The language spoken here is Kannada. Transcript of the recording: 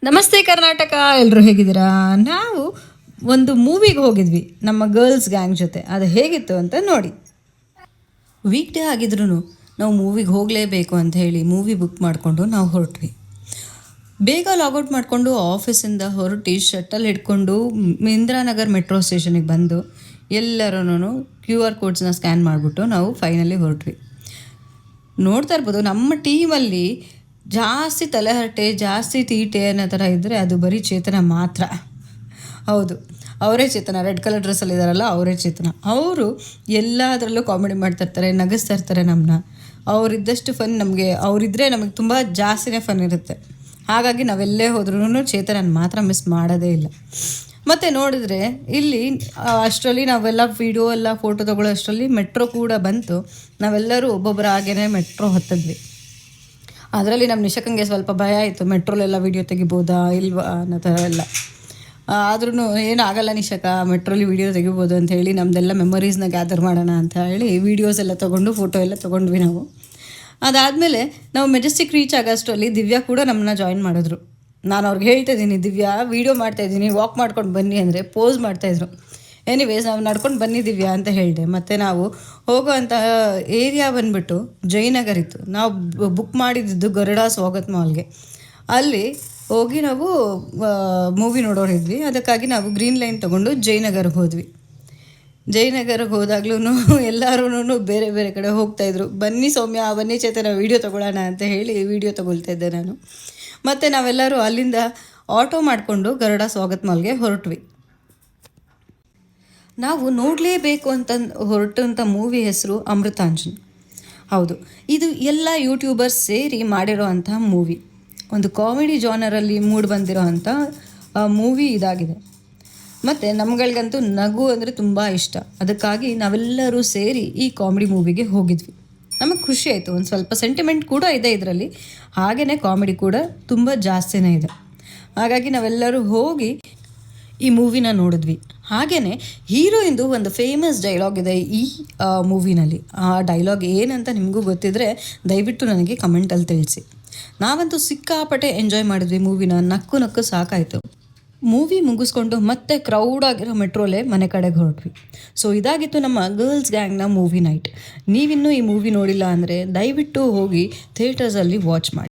ನಮಸ್ತೆ ಕರ್ನಾಟಕ, ಎಲ್ಲರೂ ಹೇಗಿದ್ದೀರಾ? ನಾವು ಒಂದು ಮೂವಿಗೆ ಹೋಗಿದ್ವಿ ನಮ್ಮ ಗರ್ಲ್ಸ್ ಗ್ಯಾಂಗ್ ಜೊತೆ. ಅದು ಹೇಗಿತ್ತು ಅಂತ ನೋಡಿ. ವೀಕ್ ಡೇ ಆಗಿದ್ರು ನಾವು ಮೂವಿಗೆ ಹೋಗಲೇಬೇಕು ಅಂತ ಹೇಳಿ ಮೂವಿ ಬುಕ್ ಮಾಡಿಕೊಂಡು ನಾವು ಹೊರಟ್ವಿ. ಬೇಗ ಲಾಗೌಟ್ ಮಾಡಿಕೊಂಡು ಆಫೀಸಿಂದ ಹೊರಟಿ ಶಟಲ್ ಹಿಡ್ಕೊಂಡು ಇಂದಿರಾನಗರ್ ಮೆಟ್ರೋ ಸ್ಟೇಷನಿಗೆ ಬಂದು ಎಲ್ಲರೂ QR ಕೋಡ್ಸ್ನ ಸ್ಕ್ಯಾನ್ ಮಾಡಿಬಿಟ್ಟು ನಾವು ಫೈನಲಿ ಹೊರಟ್ವಿ. ನೋಡ್ತಾ ಇರ್ಬೋದು, ನಮ್ಮ ಟೀಮಲ್ಲಿ ಜಾಸ್ತಿ ತಲೆಹರಟೆ, ಜಾಸ್ತಿ ತೀಟೆ ಅನ್ನೋ ಥರ ಇದ್ದರೆ ಅದು ಬರೀ ಚೇತನ ಮಾತ್ರ. ಹೌದು, ಅವರೇ ಚೇತನ. ರೆಡ್ ಕಲರ್ ಡ್ರೆಸ್ಸಲ್ಲಿ ಇದ್ದಾರಲ್ಲ, ಅವರೇ ಚೇತನ. ಅವರು ಎಲ್ಲದರಲ್ಲೂ ಕಾಮಿಡಿ ಮಾಡ್ತಾಯಿರ್ತಾರೆ, ನಗಿಸ್ತಾ ಇರ್ತಾರೆ ನಮ್ಮನ್ನ. ಅವರಿದ್ದಷ್ಟು ಫನ್ ನಮಗೆ, ಅವರಿದ್ದರೆ ನಮಗೆ ತುಂಬ ಜಾಸ್ತಿನೇ ಫನ್ ಇರುತ್ತೆ. ಹಾಗಾಗಿ ನಾವೆಲ್ಲೇ ಹೋದ್ರೂ ಚೇತನನ ಮಾತ್ರ ಮಿಸ್ ಮಾಡೋದೇ ಇಲ್ಲ. ಮತ್ತು ನೋಡಿದ್ರೆ ಇಲ್ಲಿ ಅಷ್ಟರಲ್ಲಿ ನಾವೆಲ್ಲ ವೀಡಿಯೋ ಎಲ್ಲ ಫೋಟೋ ತೊಗೊಳ್ಳೋ ಅಷ್ಟರಲ್ಲಿ ಮೆಟ್ರೋ ಕೂಡ ಬಂತು. ನಾವೆಲ್ಲರೂ ಒಬ್ಬೊಬ್ಬರಾಗೇ ಮೆಟ್ರೋ ಹತ್ತಿದ್ವಿ. ಅದರಲ್ಲಿ ನಮ್ಮ ನಿಶಕಂಗೆ ಸ್ವಲ್ಪ ಭಯ ಆಯಿತು, ಮೆಟ್ರೋಲೆಲ್ಲ ವೀಡಿಯೋ ತೆಗಿಬೋದಾ ಇಲ್ವಾ ಅನ್ನೋ ಥರ ಎಲ್ಲ. ಆದ್ರೂ ಏನಾಗಲ್ಲ ನಿಶಕ, ಮೆಟ್ರೋಲಿ ವೀಡಿಯೋ ತೆಗಿಬೋದು ಅಂತ ಹೇಳಿ ನಮ್ಮದೆಲ್ಲ ಮೆಮೊರೀಸ್ನ ಗ್ಯಾದರ್ ಮಾಡೋಣ ಅಂತ ಹೇಳಿ ವೀಡಿಯೋಸ್ ಎಲ್ಲ ತೊಗೊಂಡು ಫೋಟೋ ಎಲ್ಲ ತೊಗೊಂಡ್ವಿ ನಾವು. ಅದಾದಮೇಲೆ ನಾವು ಮೆಜೆಸ್ಟಿಕ್ ರೀಚ್ ಆಗೋಷ್ಟರಲ್ಲಿ ದಿವ್ಯಾ ಕೂಡ ನಮ್ಮನ್ನ ಜಾಯಿನ್ ಮಾಡಿದ್ರು. ನಾನು ಅವ್ರಿಗೆ ಹೇಳ್ತಾಯಿದ್ದೀನಿ, ದಿವ್ಯಾ ವೀಡಿಯೋ ಮಾಡ್ತಾಯಿದ್ದೀನಿ, ವಾಕ್ ಮಾಡ್ಕೊಂಡು ಬನ್ನಿ ಅಂದರೆ ಪೋಸ್ ಮಾಡ್ತಾಯಿದ್ರು. ಎನಿವೇಸ್ ನಾವು ನಡ್ಕೊಂಡು ಬಂದಿದ್ದೀವ್ಯಾ ಅಂತ ಹೇಳಿದೆ. ಮತ್ತು ನಾವು ಹೋಗೋವಂಥ ಏರಿಯಾ ಬಂದುಬಿಟ್ಟು ಜಯನಗರ್ ಇತ್ತು. ನಾವು ಬುಕ್ ಮಾಡಿದ್ದು ಗರುಡ ಸ್ವಾಗತ್ ಮಾಲ್ಗೆ. ಅಲ್ಲಿ ಹೋಗಿ ನಾವು ಮೂವಿ ನೋಡೋರಿದ್ವಿ. ಅದಕ್ಕಾಗಿ ನಾವು ಗ್ರೀನ್ ಲೈನ್ ತೊಗೊಂಡು ಜಯನಗರ್ಗೆ ಹೋದ್ವಿ. ಜಯನಗರ್ಗೆ ಹೋದಾಗ್ಲೂ ಎಲ್ಲರೂ ಬೇರೆ ಬೇರೆ ಕಡೆ ಹೋಗ್ತಾಯಿದ್ರು. ಬನ್ನಿ ಸೌಮ್ಯ, ಬನ್ನಿ ಚೇತನ, ವೀಡಿಯೋ ತೊಗೊಳ್ಳೋಣ ಅಂತ ಹೇಳಿ ವೀಡಿಯೋ ತೊಗೊಳ್ತಾ ಇದ್ದೆ ನಾನು. ಮತ್ತು ನಾವೆಲ್ಲರೂ ಅಲ್ಲಿಂದ ಆಟೋ ಮಾಡಿಕೊಂಡು ಗರುಡ ಸ್ವಾಗತ್ ಮಾಲ್ಗೆ ಹೊರಟ್ವಿ. ನಾವು ನೋಡಲೇಬೇಕು ಅಂತ ಹೊರಟಂಥ ಮೂವಿ ಹೆಸರು ಅಮೃತಾಂಜನ್. ಹೌದು, ಇದು ಎಲ್ಲ ಯೂಟ್ಯೂಬರ್ಸ್ ಸೇರಿ ಮಾಡಿರೋ ಅಂಥ ಮೂವಿ. ಒಂದು ಕಾಮಿಡಿ ಜಾನರಲ್ಲಿ ಮೂಡಿ ಬಂದಿರೋ ಅಂಥ ಮೂವಿ ಇದಾಗಿದೆ. ಮತ್ತು ನಮ್ಗಳಿಗಂತೂ ನಗು ಅಂದರೆ ತುಂಬ ಇಷ್ಟ. ಅದಕ್ಕಾಗಿ ನಾವೆಲ್ಲರೂ ಸೇರಿ ಈ ಕಾಮಿಡಿ ಮೂವಿಗೆ ಹೋಗಿದ್ವಿ. ನಮಗೆ ಖುಷಿ ಆಯಿತು. ಒಂದು ಸ್ವಲ್ಪ ಸೆಂಟಿಮೆಂಟ್ ಕೂಡ ಇದೆ ಇದರಲ್ಲಿ, ಹಾಗೆಯೇ ಕಾಮಿಡಿ ಕೂಡ ತುಂಬ ಜಾಸ್ತಿನೇ ಇದೆ. ಹಾಗಾಗಿ ನಾವೆಲ್ಲರೂ ಹೋಗಿ ಈ ಮೂವಿನ ನೋಡಿದ್ವಿ. ಹಾಗೆಯೇ ಹೀರೋಯಿಂದು ಒಂದು ಫೇಮಸ್ ಡೈಲಾಗ್ ಇದೆ ಈ ಮೂವಿನಲ್ಲಿ. ಆ ಡೈಲಾಗ್ ಏನಂತ ನಿಮಗೂ ಗೊತ್ತಿದ್ದರೆ ದಯವಿಟ್ಟು ನನಗೆ ಕಮೆಂಟಲ್ಲಿ ತಿಳಿಸಿ. ನಾವಂತೂ ಸಿಕ್ಕಾಪಟ್ಟೆ ಎಂಜಾಯ್ ಮಾಡಿದ್ವಿ ಮೂವಿನ. ನಕ್ಕು ಸಾಕಾಯಿತು. ಮೂವಿ ಮುಗಿಸ್ಕೊಂಡು ಮತ್ತೆ ಕ್ರೌಡ್ ಆಗಿರೋ ಮೆಟ್ರೋಲೆ ಮನೆ ಕಡೆಗೆ ಹೊರಟ್ವಿ. ಸೊ ಇದಾಗಿತ್ತು ನಮ್ಮ ಗರ್ಲ್ಸ್ ಗ್ಯಾಂಗ್ನ ಮೂವಿ ನೈಟ್. ನೀವಿನ್ನೂ ಈ ಮೂವಿ ನೋಡಿಲ್ಲ ಅಂದರೆ ದಯವಿಟ್ಟು ಹೋಗಿ ಥಿಯೇಟರ್ಸಲ್ಲಿ ವಾಚ್ ಮಾಡಿ.